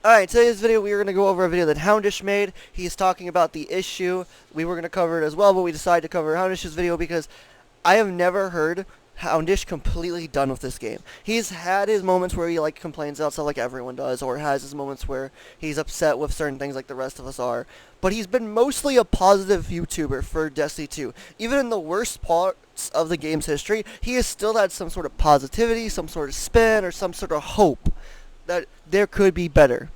Alright, today's video we are going to go over a video that Houndish made. He's talking about the issue. We were going to cover it as well, but we decided to cover Houndish's video because I have never heard Houndish completely done with this game. He's had his moments where he complains about stuff like everyone does, or has his moments where he's upset with certain things like the rest of us are. But he's been mostly a positive YouTuber for Destiny 2. Even in the worst parts of the game's history, he has still had some sort of positivity, some sort of spin, or some sort of hope that there could be better.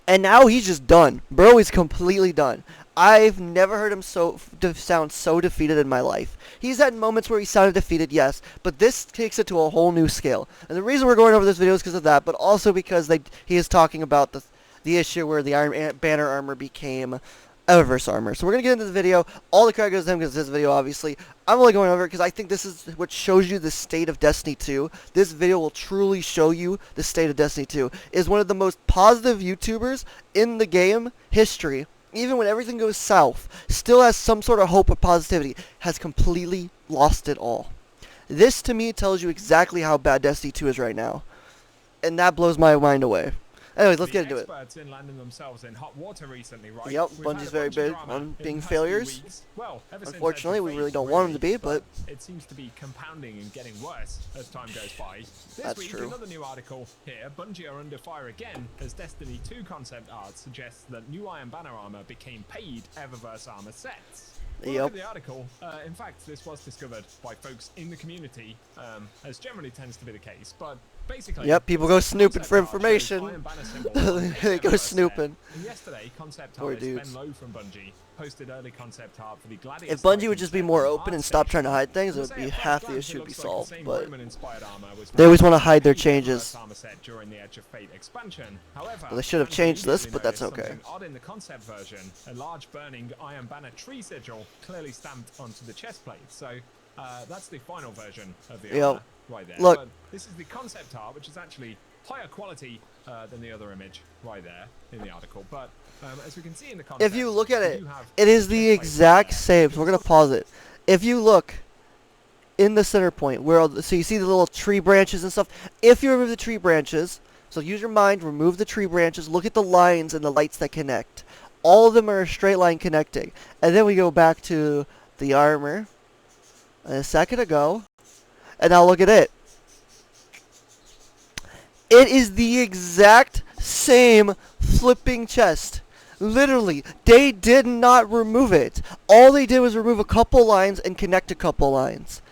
And now he's just done. Bro is completely done. I've never heard him sound so defeated in my life. He's had moments where he sounded defeated, yes, but this takes it to a whole new scale. And the reason we're going over this video is because of that, but also because he is talking about the issue where the Iron Banner armor became Eververse armor. So we're going to get into the video. All the credit goes to him because it's his video, obviously. I'm only going over it because I think this is what shows you the state of Destiny 2. This video will truly show you the state of Destiny 2. Is one of the most positive YouTubers in the game history. Even when everything goes south, still has some sort of hope of positivity. Has completely lost it all. This, to me, tells you exactly how bad Destiny 2 is right now. And that blows my mind away. Anyways, let's get into it. Experts in landing themselves in hot water recently, right? Yep, Bungie's very big on being failures. Well, unfortunately, we really don't want them to be, but it seems to be compounding and getting worse as time goes by. That's week, true. Another new article here. Bungie are under fire again as Destiny 2 concept art suggests that new Iron Banner armor became paid Eververse armor sets. Look at the article. In fact, this was discovered by folks in the community, as generally tends to be the case. But basically, yep, people go snooping for information. They go snooping. And yesterday, concept artist Ben Lowe from Bungie posted early concept art for the Gladiator. If Bungie would just be more open and stop trying to hide things, it would be half the issue would be solved. But they always want to hide their changes. Well, they should have changed this, but that's okay. Odd in the concept version, a large burning Iron Banner tree sigil clearly stamped onto the chest plate. So that's the final version of the armor right there. Look, but this is the concept art, which is actually higher quality than the other image right there in the article. But as we can see in the concept, if you look at it, it is the exact same. So we're gonna pause it. If you look in the center point, so you see the little tree branches and stuff. If you remove the tree branches, so use your mind, remove the tree branches, look at the lines and the lights that connect. All of them are a straight line connecting. And then we go back to the armor a second ago, and now look at it. It is the exact same flipping chest. Literally, they did not remove it. All they did was remove a couple lines and connect a couple lines.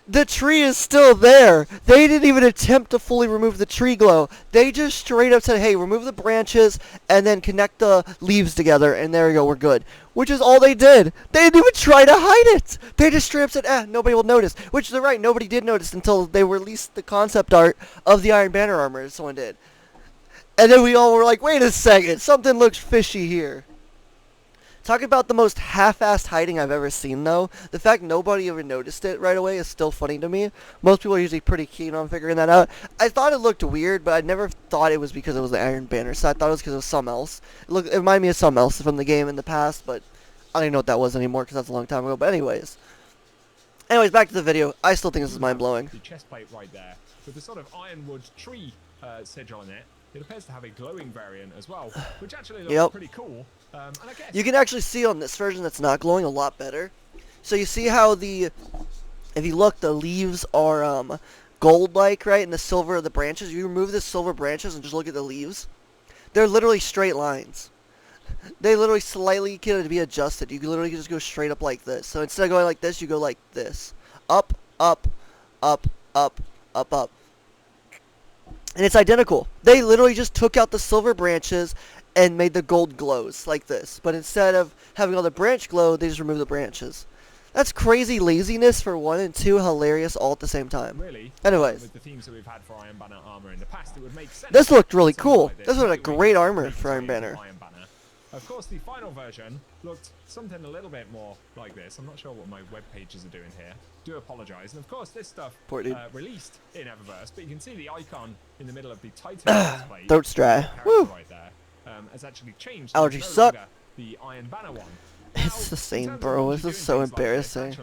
The tree is still there. They didn't even attempt to fully remove the tree glow. They just straight up said, hey, remove the branches and then connect the leaves together, and there you go, we're good. Which is all they did. They didn't even try to hide it. They just straight up said, nobody will notice. Which they're right, nobody did notice until they released the concept art of the Iron Banner armor, someone did. And then we all were like, wait a second, something looks fishy here. Talking about the most half-assed hiding I've ever seen, though. The fact nobody ever noticed it right away is still funny to me. Most people are usually pretty keen on figuring that out. I thought it looked weird, but I never thought it was because it was the Iron Banner, so I thought it was because it was something else. It reminded me of something else from the game in the past, but I don't even know what that was anymore because that's a long time ago. But anyways, back to the video. I still think this is mind-blowing. The chest plate right there with the sort of ironwood tree sigil on it. It appears to have a glowing variant as well, which actually looks pretty cool. And I guess you can actually see on this version that's not glowing a lot better. So you see how if you look, the leaves are gold-like, right? And the silver of the branches. You remove the silver branches and just look at the leaves. They're literally straight lines. They literally slightly can be adjusted. You can literally just go straight up like this. So instead of going like this, you go like this. Up, up, up, up, up, up. And it's identical. They literally just took out the silver branches and made the gold glows like this. But instead of having all the branch glow, they just removed the branches. That's crazy laziness for one, and two, hilarious all at the same time. Really? Anyways. With the themes that we've had for Iron Banner armor in the past, it would make sense. This looked really cool. This was a great armor for Iron Banner. Of course, the final version looked something a little bit more like this. I'm not sure what my web pages are doing here. Do apologize. And of course, this stuff released in Eververse, but you can see the icon in the middle of the Titan display. Throat's dry. Woo! Right there has actually changed. Allergies suck. The Iron Banner one. It's the same, bro. This is so embarrassing.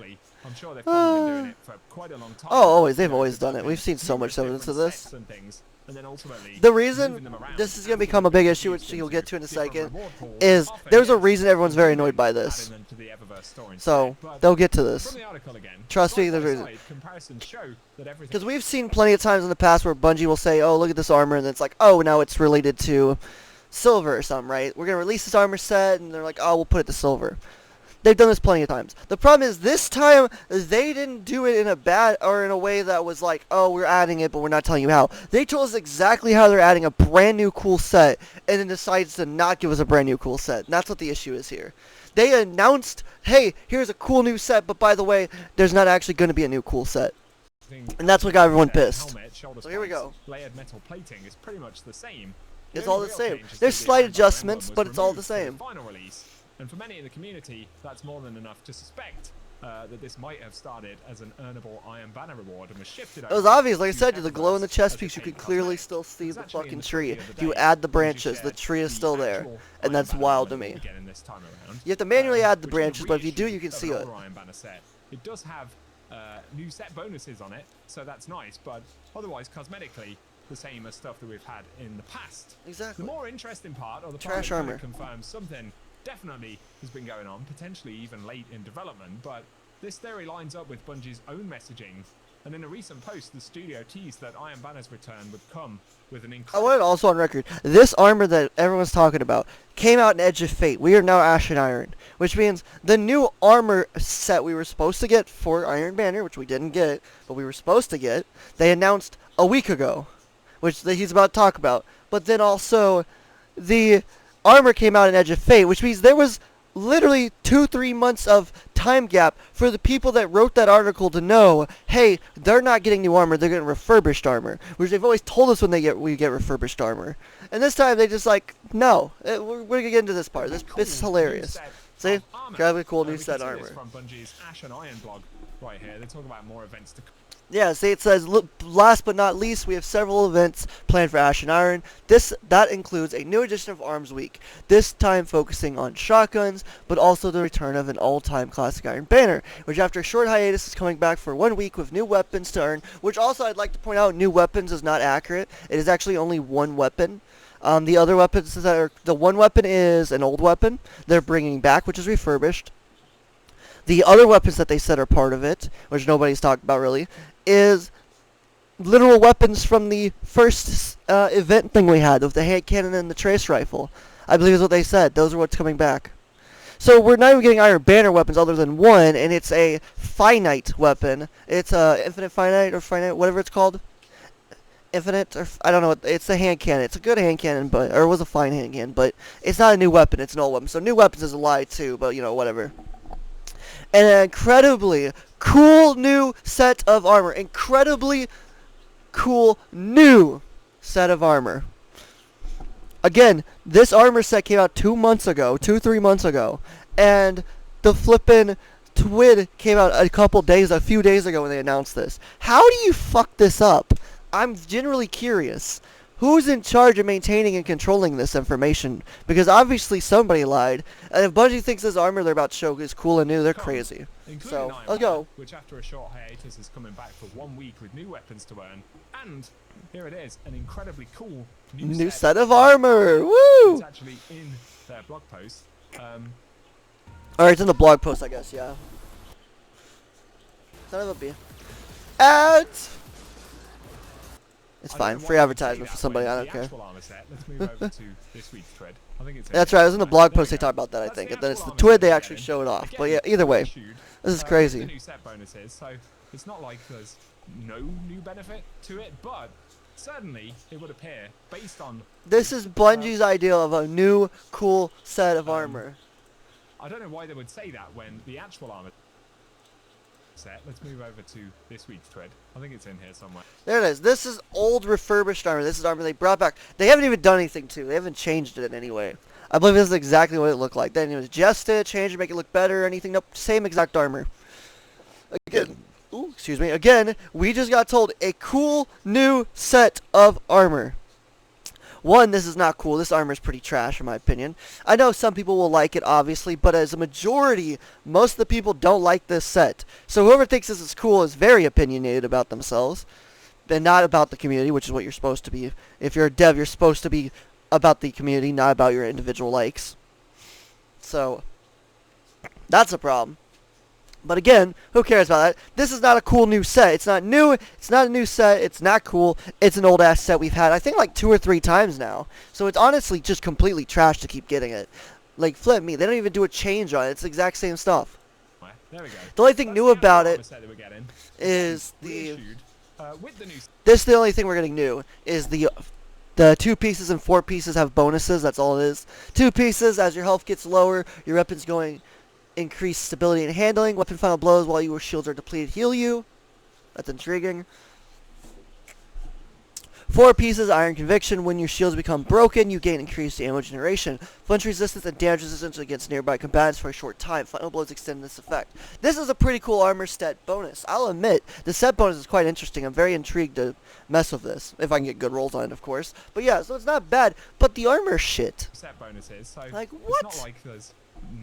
I'm sure they've probably been doing it for quite a long time. Oh, always. They've always done it. We've seen so much evidence of this. and then ultimately The moving reason them around this is going to and become a big flipping issue, these which you'll into get to in a different second, reward pools is often, there's a yes, reason everyone's very including annoyed by this. adding them to the Eververse store instead. So But they'll get to from this. the article again, Trust me, side there's by a reason. side, comparisons show that everything Because we've seen plenty of times in the past where Bungie will say, oh, look at this armor, and it's like, oh, now it's related to silver or something, right? We're going to release this armor set, and they're like, oh, we'll put it to silver. They've done this plenty of times. The problem is this time they didn't do it in a bad or in a way that was like, oh, we're adding it, but we're not telling you how. They told us exactly how they're adding a brand new cool set, and then decides to not give us a brand new cool set. And that's what the issue is here. They announced, hey, here's a cool new set, but by the way, there's not actually going to be a new cool set. And that's what got everyone pissed. helmet, shoulder So here we spikes, go. layered metal plating is pretty much the same. It's The all only the real same. change is There's that the slight Iron Banner adjustments, emblem but was it's all the removed for the same. final release, and for many in the community, that's more than enough to suspect that this might have started as an earnable Iron Banner reward and was shifted It was over obvious, like I to said, the glow in the Eververse chest as a piece, you paid can clearly cosmetic. still see Because the actually in fucking the tree. story of the You day, add the Bungie branches, the shared tree is the still there. actual And Iron that's Banner wild to emblem me. again in this time around, You have to manually add the which is a branches, but if you do, reissue you can of see an it. older Iron Banner set. It does have new set bonuses on it, so that's nice, but otherwise, cosmetically, the same as stuff that we've had in the past. Exactly. The more interesting part, or the Trash part that armor. kind of confirms something definitely has been going on, potentially even late in development, but this theory lines up with Bungie's own messaging, and in a recent post, the studio teased that Iron Banner's return would come with an I incredible... want it also on record. This armor that everyone's talking about came out in Edge of Fate. We are now Ash and Iron, which means the new armor set we were supposed to get for Iron Banner, which we didn't get, but we were supposed to get, they announced a week ago, which he's about to talk about. But then also, the armor came out in Edge of Fate, which means there was literally 2-3 months of time gap for the people that wrote that article to know, hey, they're not getting new armor, they're getting refurbished armor, which they've always told us when we get refurbished armor. And this time they just like, no, we're gonna get into this part. This is hilarious. See, grab a cool new set armor. From Bungie's Ash and Iron blog right here. They talk about more events to come. Yeah, see, it says, last but not least, we have several events planned for Ash and Iron. That includes a new edition of Arms Week, this time focusing on shotguns, but also the return of an all-time classic Iron Banner, which after a short hiatus is coming back for 1 week with new weapons to earn, which also I'd like to point out, new weapons is not accurate. It is actually only one weapon. The other weapons the one weapon is an old weapon they're bringing back, which is refurbished. The other weapons that they said are part of it, which nobody's talked about really, is literal weapons from the first event thing we had with the hand cannon and the trace rifle. I believe is what they said. Those are what's coming back. So we're not even getting Iron Banner weapons other than one, and it's a finite weapon. It's infinite finite or finite, whatever it's called. Infinite, or I don't know. It's a hand cannon. It's a good hand cannon, or it was a fine hand cannon, but it's not a new weapon. It's an old weapon. So new weapons is a lie too, but you know, whatever. And an incredibly cool new set of armor. Incredibly cool new set of armor. Again, this armor set came out 3 months ago. And the flippin' TWID came out a few days ago when they announced this. How do you fuck this up? I'm genuinely curious. Who's in charge of maintaining and controlling this information? Because obviously somebody lied. And if Bungie thinks this armor they're about to show is cool and new, they're crazy. So, let's go. Which after a short hiatus is coming back for 1 week with new weapons to earn. And here it is, an incredibly cool new set of armor. Woo! It's actually in their blog post. Or it's in the blog post, I guess, yeah. Son of a bee. Ads! It's fine. Free advertisement for somebody. I don't care. Let's move over to this week's thread. I think it's That's right. It was in the blog post they talked about that, I think. And then it's the TWID they actually show it off. But yeah, either way. This is crazy. New set bonuses, so it's not like there's no new benefit to it, but certainly it would appear based on... This is Bungie's idea of a new, cool set of armor. I don't know why they would say that when the actual armor set. Let's move over to this week's thread. I think it's in here somewhere. There it is. This is old refurbished armor. This is armor they brought back. They haven't even done anything to. They haven't changed it in any way. I believe this is exactly what it looked like. Then it was adjust it, change it, make it look better, or anything. Nope, same exact armor. Again, ooh, excuse me. Again, we just got told a cool new set of armor. One, this is not cool. This armor is pretty trash, in my opinion. I know some people will like it, obviously, but as a majority, most of the people don't like this set. So whoever thinks this is cool is very opinionated about themselves. and not about the community, which is what you're supposed to be. If you're a dev, you're supposed to be about the community, not about your individual likes. So, that's a problem. But again, who cares about that? This is not a cool new set. It's not new. It's not a new set. It's not cool. It's an old ass set we've had, I think, like 2 or 3 times now. So it's honestly just completely trash to keep getting it. Like, flip me. They don't even do a change on it. It's the exact same stuff. There we go. The only thing new about it is this is the only thing we're getting new is the 2 pieces and 4 pieces have bonuses. That's all it is. 2 pieces, as your health gets lower, your weapon's going increase stability and handling. Weapon final blows while your shields are depleted heal you. That's intriguing. 4 pieces, Iron Conviction. When your shields become broken, you gain increased ammo generation, flinch resistance, and damage resistance against nearby combatants for a short time. Final blows extend this effect. This is a pretty cool armor stat bonus. I'll admit, the set bonus is quite interesting. I'm very intrigued to mess with this, if I can get good rolls on it, of course. But yeah, so it's not bad, but the armor shit. Set bonuses, so like, what? It's not like there's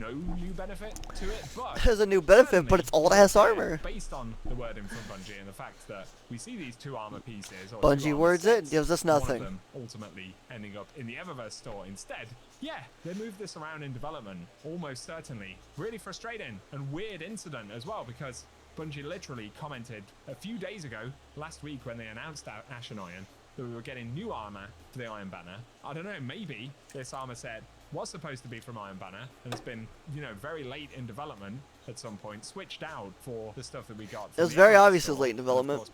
no new benefit to it, but there's a new benefit, but it's old ass armor. Based on the wording from Bungie and the fact that we see these 2 armor pieces, or Bungie words sets, it, gives us nothing. One of them ultimately ending up in the Eververse store instead. Yeah, they moved this around in development, almost certainly. Really frustrating and weird incident as well, because Bungie literally commented a few days ago, last week when they announced Ash and Iron, that we were getting new armor for the Iron Banner. I don't know, maybe this armor set was supposed to be from Iron Banner and it's been, you know, very late in development at some point, switched out for the stuff that we got. It was very obvious it was late in development.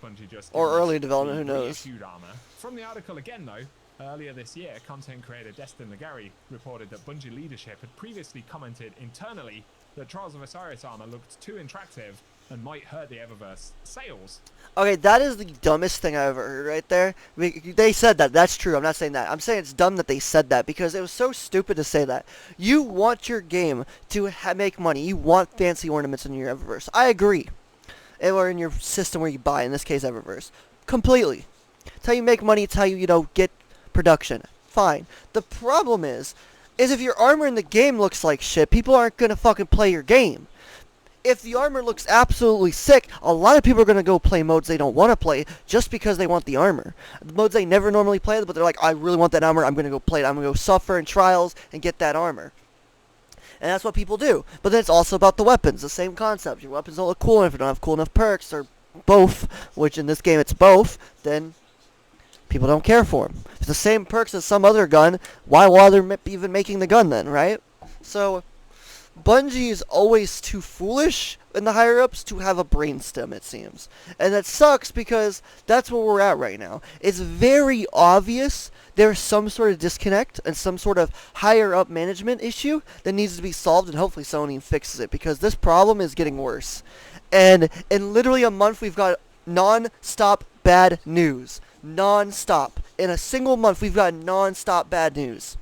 Or early development, who knows. Armor. From the article again though, earlier this year, content creator Destin Legary reported that Bungie leadership had previously commented internally that Trials of Osiris armor looked too interactive and might hurt the Eververse sales. Okay, that is the dumbest thing I ever heard right there. They said that. That's true. I'm not saying that. I'm saying it's dumb that they said that because it was so stupid to say that. You want your game to make money. You want fancy ornaments in your Eververse. I agree. Or in your system where you buy, in this case Eververse. Completely. It's how you make money. It's how you, get production. Fine. The problem is if your armor in the game looks like shit, people aren't going to fucking play your game. If the armor looks absolutely sick, a lot of people are going to go play modes they don't want to play just because they want the armor. The modes they never normally play, but they're like, I really want that armor, I'm going to go play it. I'm going to go suffer in trials and get that armor. And that's what people do. But then it's also about the weapons, the same concept. Your weapons don't look cool enough, if you don't have cool enough perks, or both, which in this game it's both, then people don't care for them. If it's the same perks as some other gun, why bother even making the gun then, right? So Bungie is always too foolish in the higher-ups to have a brainstem, it seems. And that sucks because that's where we're at right now. It's very obvious there's some sort of disconnect and some sort of higher-up management issue that needs to be solved, and hopefully Sony fixes it because this problem is getting worse. And in literally a month, we've got non-stop bad news. Non-stop. In a single month, we've got non-stop bad news.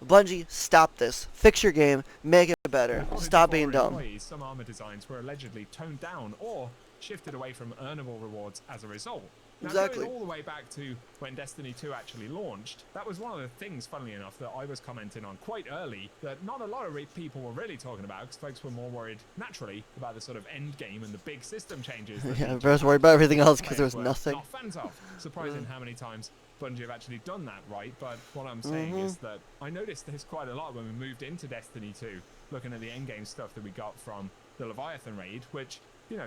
Bungie, stop this. Fix your game. Make it better. Stop being dumb. Some armor designs were allegedly toned down or shifted away from earnable rewards as a result. Now, exactly. Going all the way back to when Destiny 2 actually launched, that was one of the things, funnily enough, that I was commenting on quite early that not a lot of people were really talking about because folks were more worried, naturally, about the sort of end game and the big system changes. Yeah, I was worried about everything else because there was nothing. Not fans of. Surprising how many times Bungie have actually done that right, but what I'm saying is that I noticed this quite a lot when we moved into Destiny 2, looking at the endgame stuff that we got from the Leviathan raid, which,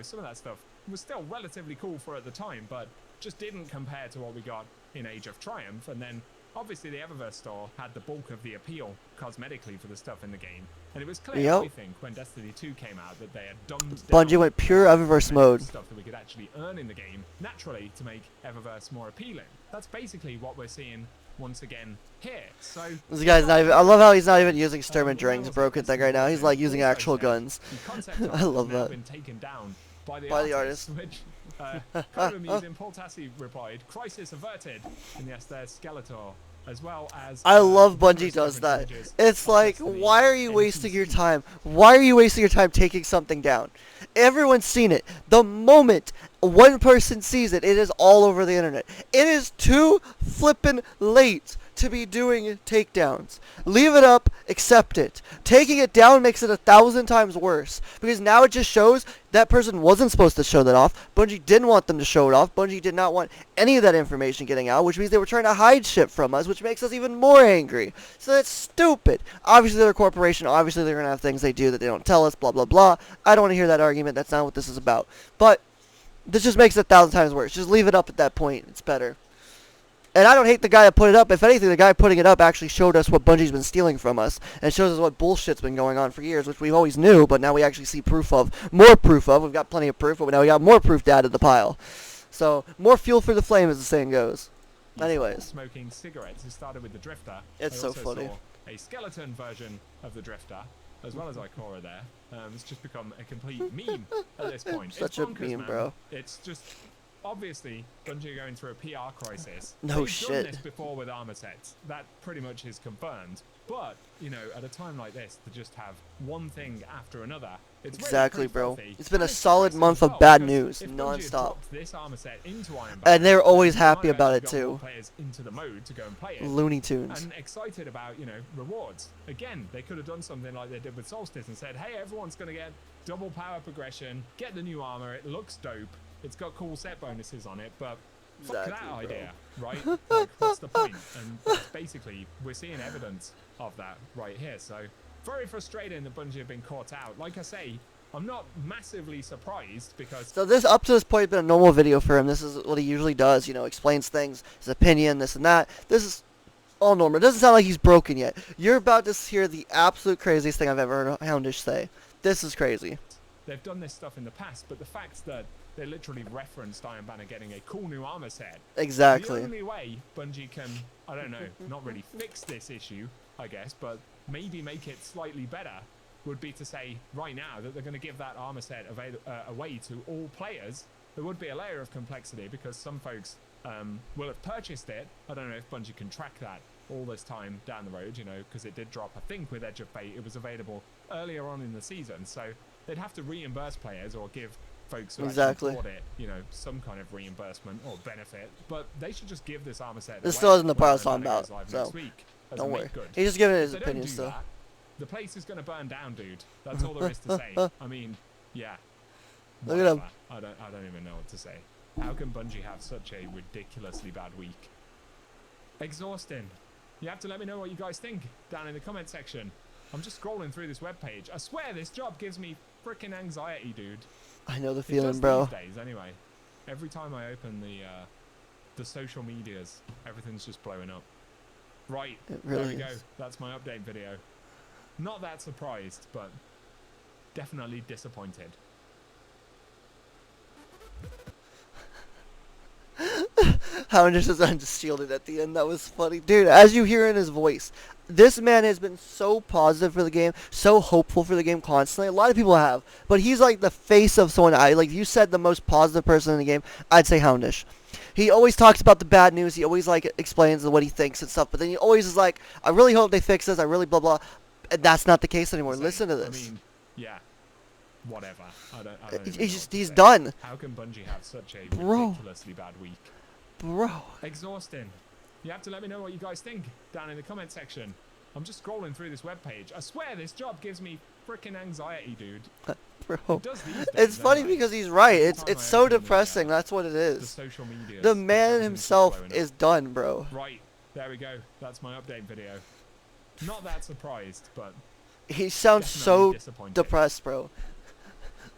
some of that stuff was still relatively cool for at the time, but just didn't compare to what we got in Age of Triumph. And then obviously the Eververse store had the bulk of the appeal cosmetically for the stuff in the game, and it was clear, I think, when Destiny 2 came out that they had dumbed down Bungie went pure Eververse mode. Stuff that we could actually earn in the game naturally to make Eververse more appealing. That's basically what we're seeing once again here. So this guy's not even. I love how he's not even using Sturm and Drang's broken thing right now. He's like using actual guns. I love that. Been taken down by the artist. Which Codemuse in Poltassi replied, "Crisis averted." And yes, there's Skeletor. As well as I love Bungie does that. It's like, why are you wasting your time? Why are you wasting your time taking something down? Everyone's seen it. The moment one person sees it, it is all over the internet. It is too flippin' late to be doing takedowns. Leave it up, accept it. Taking it down makes it 1,000 times worse, because now it just shows that person wasn't supposed to show that off. Bungie didn't want them to show it off. Bungie did not want any of that information getting out, which means they were trying to hide shit from us, which makes us even more angry. So that's stupid. Obviously they're a corporation. Obviously they're going to have things they do that they don't tell us, blah, blah, blah. I don't want to hear that argument. That's not what this is about. But this just makes it 1,000 times worse. Just leave it up at that point. It's better. And I don't hate the guy that put it up. If anything, the guy putting it up actually showed us what Bungie's been stealing from us. And shows us what bullshit's been going on for years, which we always knew, but now we actually see proof of. More proof of. We've got plenty of proof, but now we got more proof to add to the pile. So, more fuel for the flame, as the saying goes. Anyways. Smoking cigarettes. It started with the Drifter. It's so funny. Saw a skeleton version of the Drifter, as well as Ikora there. It's just become a complete meme at this point. Such it's a bonkers, meme, man. bro. It's just... Obviously, Bungie are going through a PR crisis. No They've shit. done this before with armor sets. That pretty much is confirmed. But, you know, at a time like this, to just have one thing after another, it's exactly, really bro. filthy. It's been a And solid depressing month as well, of bad because news, if Bungie had non-stop. dropped this armor set into Iron And they're always they happy might have about it, actually got too. more players into the mode to go and play it. Looney Tunes. And excited about, you know, rewards. Again, they could have done something like they did with Solstice and said, hey, everyone's going to get double power progression, get the new armor, it looks dope, it's got cool set bonuses on it, but fuck that idea, right? Like, what's the point? And that's basically, we're seeing evidence of that right here. So, very frustrating that Bungie have been caught out. Like I say, I'm not massively surprised because... So this, up to this point, has been a normal video for him. This is what he usually does, you know, explains things, his opinion, this and that. This is all normal. It doesn't sound like he's broken yet. You're about to hear the absolute craziest thing I've ever heard Houndish say. This is crazy. They've done this stuff in the past, but the fact that they literally referenced Iron Banner getting a cool new armor set. Exactly. The only way Bungie can, I don't know, not really fix this issue, I guess, but maybe make it slightly better, would be to say right now that they're going to give that armor set away to all players. There would be a layer of complexity because some folks will have purchased it. I don't know if Bungie can track that all this time down the road, you know, because it did drop. I think with Edge of Fate, it was available earlier on in the season, so they'd have to reimburse players or give folks who actually bought it, you know, some kind of reimbursement or benefit. But they should just give this armor set. This still isn't the part I was talking about, so don't worry. He's just giving his opinion still. The place is going to burn down, dude. That's all there is to say. I mean, yeah. Look at him. I don't even know what to say. How can Bungie have such a ridiculously bad week? Exhausting. You have to let me know what you guys think down in the comment section. I'm just scrolling through this webpage. I swear this job gives me freaking anxiety, dude. I know the feeling, bro. These days, anyway. Every time I open the social medias, everything's just blowing up. Right, really there we go. is. That's my update video. Not that surprised, but definitely disappointed. Houndish is unshielded at the end. That was funny. Dude, as you hear in his voice, this man has been so positive for the game, so hopeful for the game constantly. A lot of people have, but he's like the face of someone. Like you said, the most positive person in the game, I'd say Houndish. He always talks about the bad news. He always like explains what he thinks and stuff, but then he always is like, I really hope they fix this. I really blah blah. And that's not the case anymore. Listen to this. I mean, yeah. Whatever. I don't He's done. How can Bungie have such a ridiculously bad week? Bro. Exhausting. You have to let me know what you guys think down in the comment section. I'm just scrolling through this webpage. I swear this job gives me freaking anxiety, dude. Bro. It does these days, It's funny anyway. because he's right. It's so depressing. That's what it The is. social media. The man himself is done, bro. Right. There we go. That's my update video. Not that surprised, but He sounds so disappointed. depressed, bro.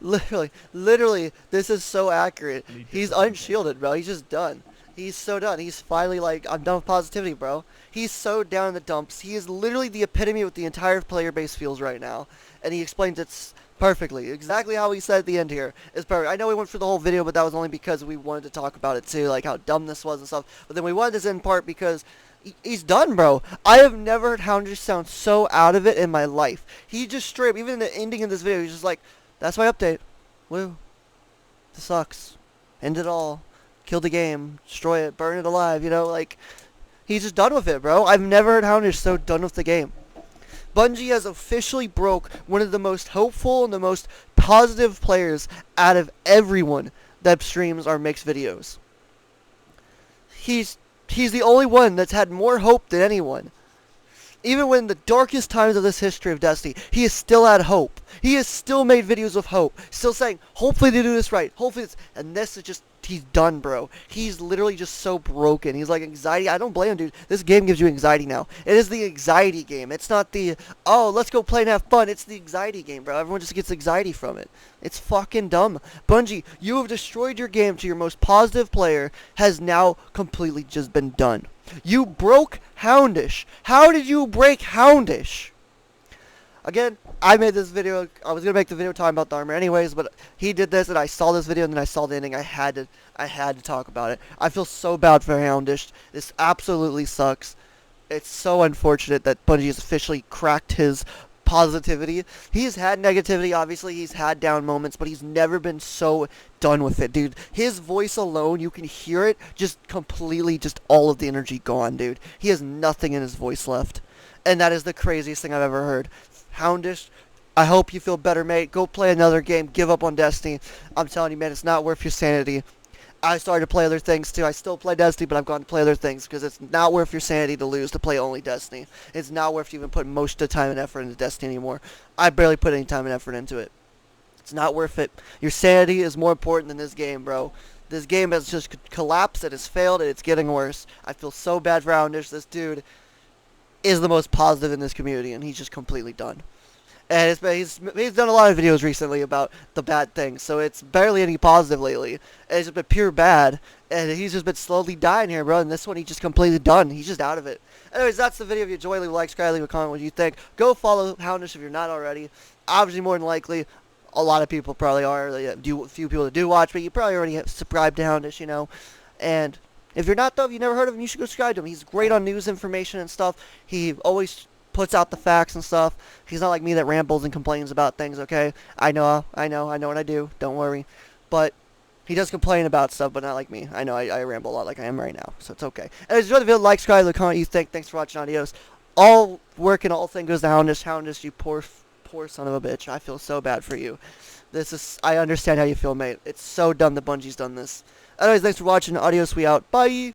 Literally, this is so accurate. He's unshielded, bro. He's just done. He's so done. He's finally like, I'm done with positivity, bro. He's so down in the dumps. He is literally the epitome of what the entire player base feels right now. And he explains it perfectly. Exactly how he said at the end here is perfect. I know we went for the whole video, but that was only because we wanted to talk about it too, like how dumb this was and stuff. But then we wanted this in part because he's done, bro. I have never heard Houndish sound so out of it in my life. He just straight up, even in the ending of this video, he's just like, that's my update. Woo. This sucks. End it all. Kill the game. Destroy it. Burn it alive. You know, like, he's just done with it, bro. I've never heard Houndish so done with the game. Bungie has officially broke one of the most hopeful and the most positive players out of everyone that streams or makes videos. He's the only one that's had more hope than anyone. Even when the darkest times of this history of Destiny, he has still had hope. He has still made videos of hope. Still saying, hopefully they do this right. Hopefully it's... And this is just... He's done, bro. He's literally just so broken. He's like, anxiety. I don't blame him, dude. This game gives you anxiety now. It is the anxiety game. It's not the, oh, let's go play and have fun. It's the anxiety game, bro. Everyone just gets anxiety from it. It's fucking dumb. Bungie, you have destroyed your game to your most positive player, has now completely just been done. You broke Houndish. How did you break Houndish? Again, I made this video. I was gonna make the video talking about the armor anyways, but he did this, and I saw this video, and then I saw the ending. I had to talk about it. I feel so bad for Houndish. This absolutely sucks. It's so unfortunate that Bungie has officially cracked his positivity. He's had negativity, obviously. He's had down moments, but he's never been so done with it, dude. His voice alone, you can hear it, just completely, just all of the energy gone, dude. He has nothing in his voice left. And that is the craziest thing I've ever heard. Houndish, I hope you feel better, mate. Go play another game. Give up on Destiny. I'm telling you, man, it's not worth your sanity. I started to play other things, too. I still play Destiny, but I've gone to play other things because it's not worth your sanity to lose to play only Destiny. It's not worth you even putting most of the time and effort into Destiny anymore. I barely put any time and effort into it. It's not worth it. Your sanity is more important than this game, bro. This game has just collapsed, it has failed, and it's getting worse. I feel so bad for Houndish. This dude is the most positive in this community, and he's just completely done. And he's done a lot of videos recently about the bad things, so it's barely any positive lately. And it's just been pure bad, and he's just been slowly dying here, bro. And this one, he's just completely done. He's just out of it. Anyways, that's the video. If you enjoyed, leave a like, subscribe, leave a comment what you think. Go follow Houndish if you're not already. Obviously, more than likely, a lot of people probably are. A few people that do watch, but you probably already have subscribed to Houndish, you know. And if you're not, though, if you've never heard of him, you should go subscribe to him. He's great on news information and stuff. He always puts out the facts and stuff. He's not like me that rambles and complains about things, okay? I know what I do. Don't worry. But he does complain about stuff, but not like me. I know I ramble a lot like I am right now, so it's okay. And if you enjoyed the video, like, subscribe, leave a comment what you think. Thanks for watching. Adios. All work and all thing goes to Houndish. Houndish, you poor son of a bitch. I feel so bad for you. I understand how you feel, mate. It's so dumb that Bungie's done this. Anyways, thanks for watching. Adios, we out. Bye!